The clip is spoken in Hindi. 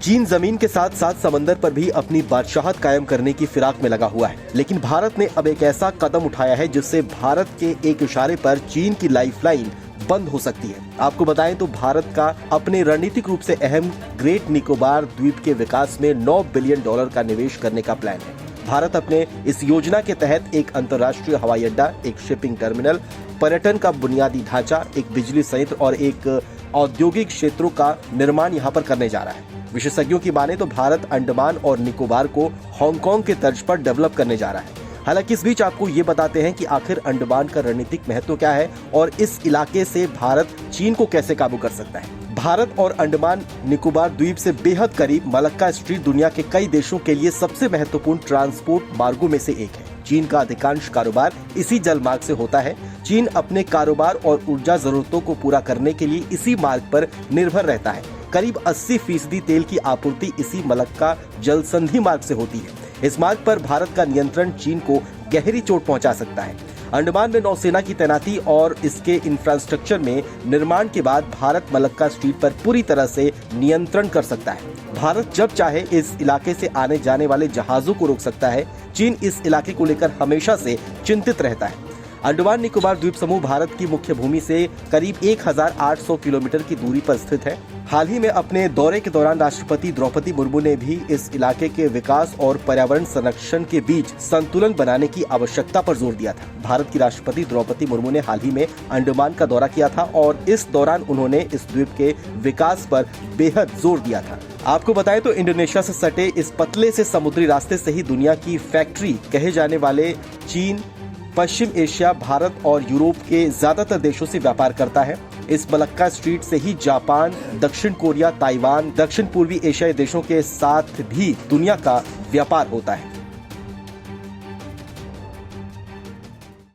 चीन जमीन के साथ साथ समंदर पर भी अपनी बादशाहत कायम करने की फिराक में लगा हुआ है, लेकिन भारत ने अब एक ऐसा कदम उठाया है जिससे भारत के एक इशारे पर चीन की लाइफलाइन बंद हो सकती है। आपको बताएं तो भारत का अपने रणनीतिक रूप से अहम ग्रेट निकोबार द्वीप के विकास में $9 बिलियन का निवेश करने का प्लान है। भारत अपने इस योजना के तहत एक अंतर्राष्ट्रीय हवाई अड्डा, एक शिपिंग टर्मिनल, पर्यटन का बुनियादी ढांचा, एक बिजली संयंत्र और एक औद्योगिक क्षेत्रों का निर्माण यहाँ पर करने जा रहा है। विशेषज्ञों की माने तो भारत अंडमान और निकोबार को हांगकांग के तर्ज पर डेवलप करने जा रहा है। हालांकि इस बीच आपको ये बताते हैं कि आखिर अंडमान का रणनीतिक महत्व क्या है और इस इलाके से भारत चीन को कैसे काबू कर सकता है। भारत और अंडमान निकोबार द्वीप से बेहद करीब मलक्का स्ट्रीट दुनिया के कई देशों के लिए सबसे महत्वपूर्ण ट्रांसपोर्ट मार्गों में से एक है। चीन का अधिकांश कारोबार इसी जल मार्ग से होता है। चीन अपने कारोबार और ऊर्जा जरूरतों को पूरा करने के लिए इसी मार्ग पर निर्भर रहता है। करीब 80% तेल की आपूर्ति इसी मलक्का जल संधि मार्ग से होती है। इस मार्ग पर भारत का नियंत्रण चीन को गहरी चोट पहुंचा सकता है। अंडमान में नौसेना की तैनाती और इसके इंफ्रास्ट्रक्चर में निर्माण के बाद भारत मलक्का स्ट्रीट पर पूरी तरह से नियंत्रण कर सकता है। भारत जब चाहे इस इलाके से आने जाने वाले जहाजों को रोक सकता है। चीन इस इलाके को लेकर हमेशा से चिंतित रहता है। अंडमान निकोबार द्वीप समूह भारत की मुख्य भूमि से करीब 1800 किलोमीटर की दूरी पर स्थित है। हाल ही में अपने दौरे के दौरान राष्ट्रपति द्रौपदी मुर्मू ने भी इस इलाके के विकास और पर्यावरण संरक्षण के बीच संतुलन बनाने की आवश्यकता पर जोर दिया था। भारत की राष्ट्रपति द्रौपदी मुर्मू ने हाल ही में अंडमान का दौरा किया था और इस दौरान उन्होंने इस द्वीप के विकास पर बेहद जोर दिया था। आपको बताएं तो इंडोनेशिया से सटे इस पतले से समुद्री रास्ते से ही दुनिया की फैक्ट्री कहे जाने वाले चीन पश्चिम एशिया, भारत और यूरोप के ज्यादातर देशों से व्यापार करता है। इस मलक्का स्ट्रीट से ही जापान, दक्षिण कोरिया, ताइवान, दक्षिण पूर्वी एशियाई देशों के साथ भी दुनिया का व्यापार होता है।